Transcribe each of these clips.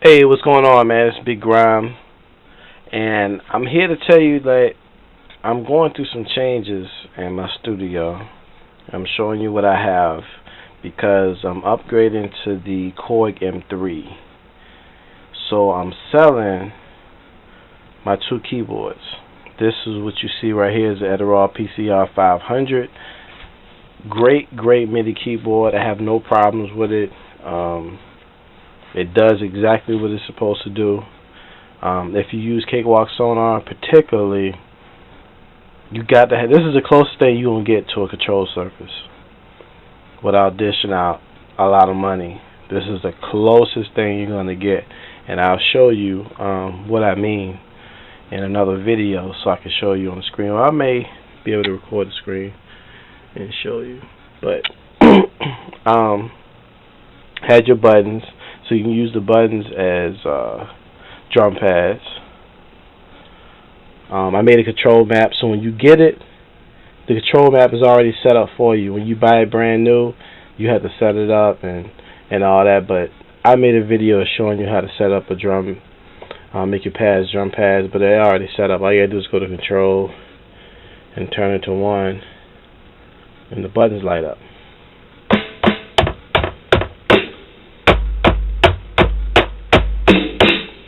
Hey, what's going on, man? It's Big Grime, and I'm here to tell you that I'm going through some changes in my studio. I'm showing you what I have because I'm upgrading to the Korg M3. So I'm selling my two keyboards. This is what you see right here is the Edirol PCR500. Great MIDI keyboard. I have no problems with it. It does exactly what it's supposed to do. If you use Cakewalk Sonar, particularly, you got to have, this is the closest thing you're going to get to a control surface without dishing out a lot of money. This is the closest thing you're going to get, and I'll show you what I mean in another video so I can show you on the screen. Or I may be able to record the screen and show you, but had your buttons. So you can use the buttons as drum pads. I made a control map, so when you get it, the control map is already set up for you. When you buy it brand new, you have to set it up and all that. But I made a video showing you how to set up a drum, make your pads drum pads, but they're already set up. All you gotta do is go to control and turn it to 1, and the buttons light up.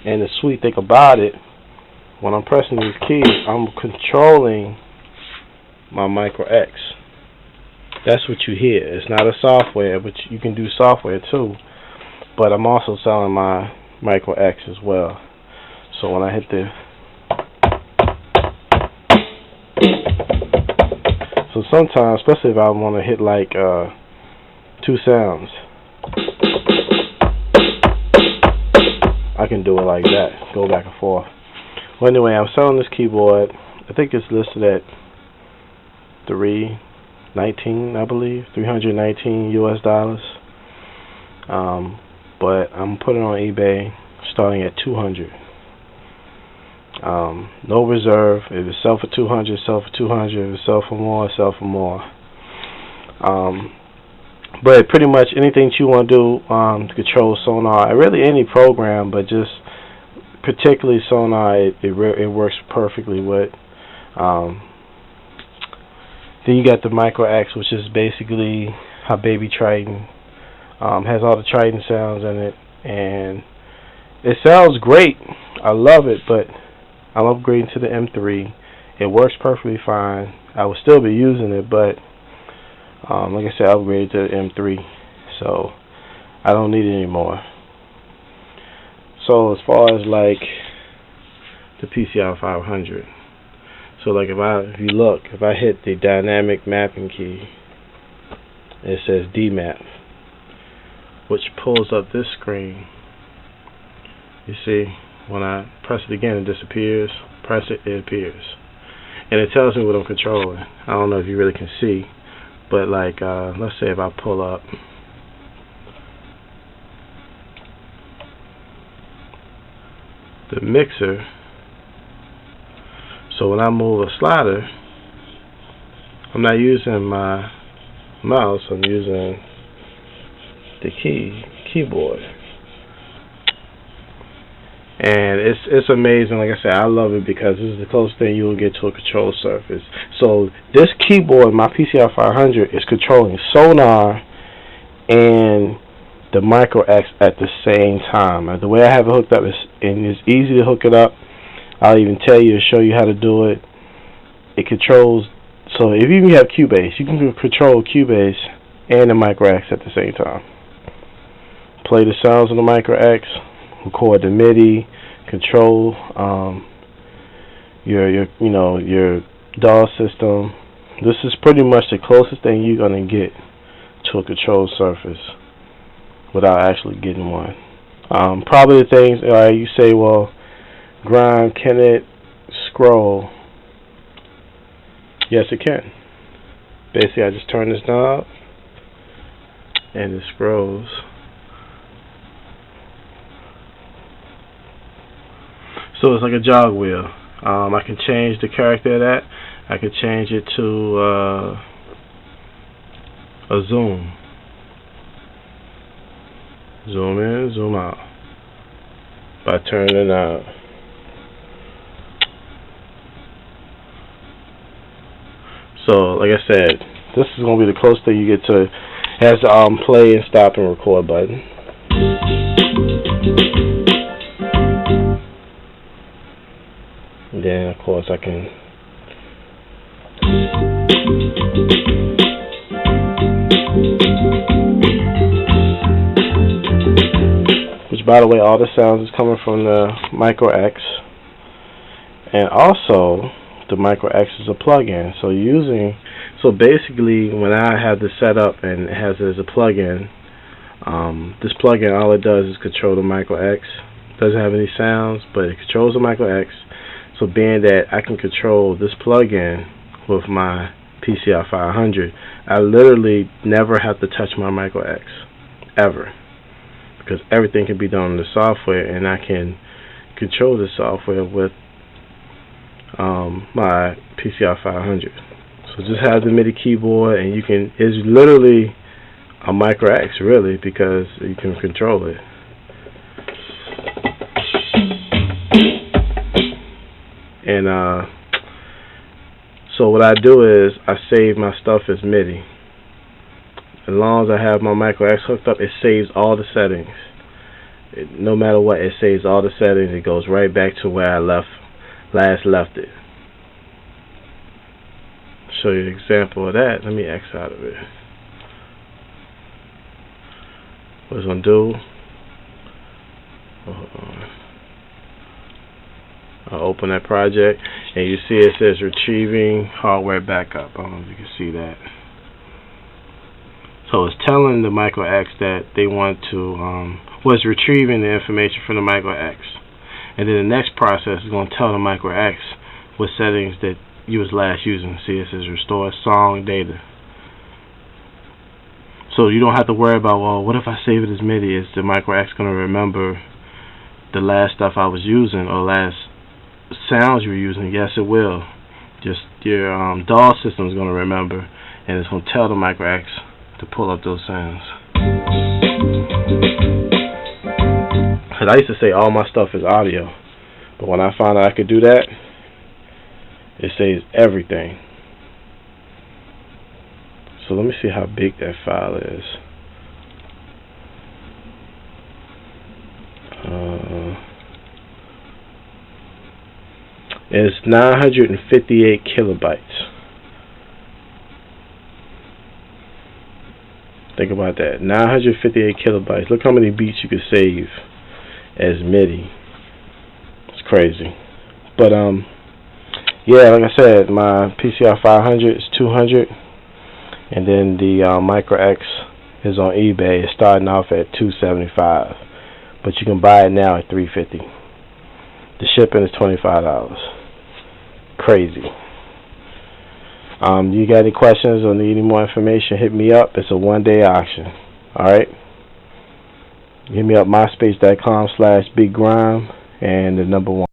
And the sweet thing about it, when I'm pressing these keys, I'm controlling my Micro X. That's what you hear. It's not a software, but you can do software too. But I'm also selling my Micro X as well. So when I hit the... So sometimes, especially if I want to hit like 2 sounds, I can do it like that, go back and forth. Well, anyway, I'm selling this keyboard. I think it's listed at $319, I believe, $319 US. But I'm putting it on eBay, starting at $200. No reserve. If it sell for $200, sell for $200. If it sell for more, sell for more. But pretty much anything that you want to do to control Sonar, really any program, but just particularly Sonar, it works perfectly with. Then you got the Micro X, which is basically how Baby Triton has all the Triton sounds in it, and it sounds great. I love it, but I'm upgrading to the M3. It works perfectly fine. I will still be using it, but like I said, I upgraded to the M3, so I don't need it anymore. So as far as like the PCR500, so like if you look, if I hit the dynamic mapping key, it says DMAP, which pulls up this screen. You see, when I press it again, it disappears. Press it, it appears, and it tells me what I'm controlling. I don't know if you really can see. But like, let's say if I pull up the mixer, so when I move a slider, I'm not using my mouse, I'm using the keyboard. And it's amazing. Like I said, I love it because this is the closest thing you will get to a control surface. So this keyboard, my PCR500, is controlling Sonar and the Micro X at the same time. The way I have it hooked up is, and it's easy to hook it up. I'll even tell you, show you how to do it. It controls. So if you have Cubase, you can control Cubase and the Micro X at the same time. Play the sounds of the Micro X. Record the MIDI, control your DAW system. This is pretty much the closest thing you're gonna get to a control surface without actually getting one. Probably the things you say, well, Grime, can it scroll? Yes, it can. Basically, I just turn this knob and it scrolls. So it's like a jog wheel. I can change the character of that. I can change it to a zoom. Zoom in, zoom out. by turning the knob. So, like I said, this is going to be the closest thing you get to. It has the play and stop and record button. And then, of course, I can which, by the way, all the sounds is coming from the Micro X. And also, the Micro X is a plug-in. So basically, when I have this set up and it has it as a plug-in, this plug-in, all it does is control the Micro X. Doesn't have any sounds, but it controls the Micro X. So being that I can control this plug-in with my PCR500, I literally never have to touch my Micro X, ever. Because everything can be done on the software, and I can control the software with my PCR500. So just have the MIDI keyboard, and it's literally a Micro X, really, because you can control it. And so what I do is I save my stuff as MIDI. As long as I have my Micro X hooked up, it saves all the settings. No matter what, it saves all the settings. It goes right back to where I last left it. Show you an example of that. Let me X out of it. What it's gonna do? I'll open that project, and you see it says retrieving hardware backup. I don't know if you can see that. So it's telling the Micro X that they want to was retrieving the information from the Micro X, and then the next process is going to tell the Micro X what settings that you was last using. See, it says restore song data. So you don't have to worry about, well, what if I save it as MIDI? Is the Micro X going to remember the last stuff I was using or last sounds you were using? Yes, it will. Just your DAW system is going to remember, and it's going to tell the Micro X to pull up those sounds. Cause I used to say all my stuff is audio, but when I found out I could do that, it saves everything. So let me see how big that file is. It's 958 kilobytes. Think about that. 958 kilobytes. Look how many beats you could save as MIDI. It's crazy. But yeah, like I said, my PCR500 is 200, and then the Micro X is on eBay. It's starting off at $275, but you can buy it now at $350. The shipping is $25. Crazy. You got any questions or need any more information, hit me up. It's a one-day auction. Alright? Hit me up, myspace.com/biggrime and the number 1.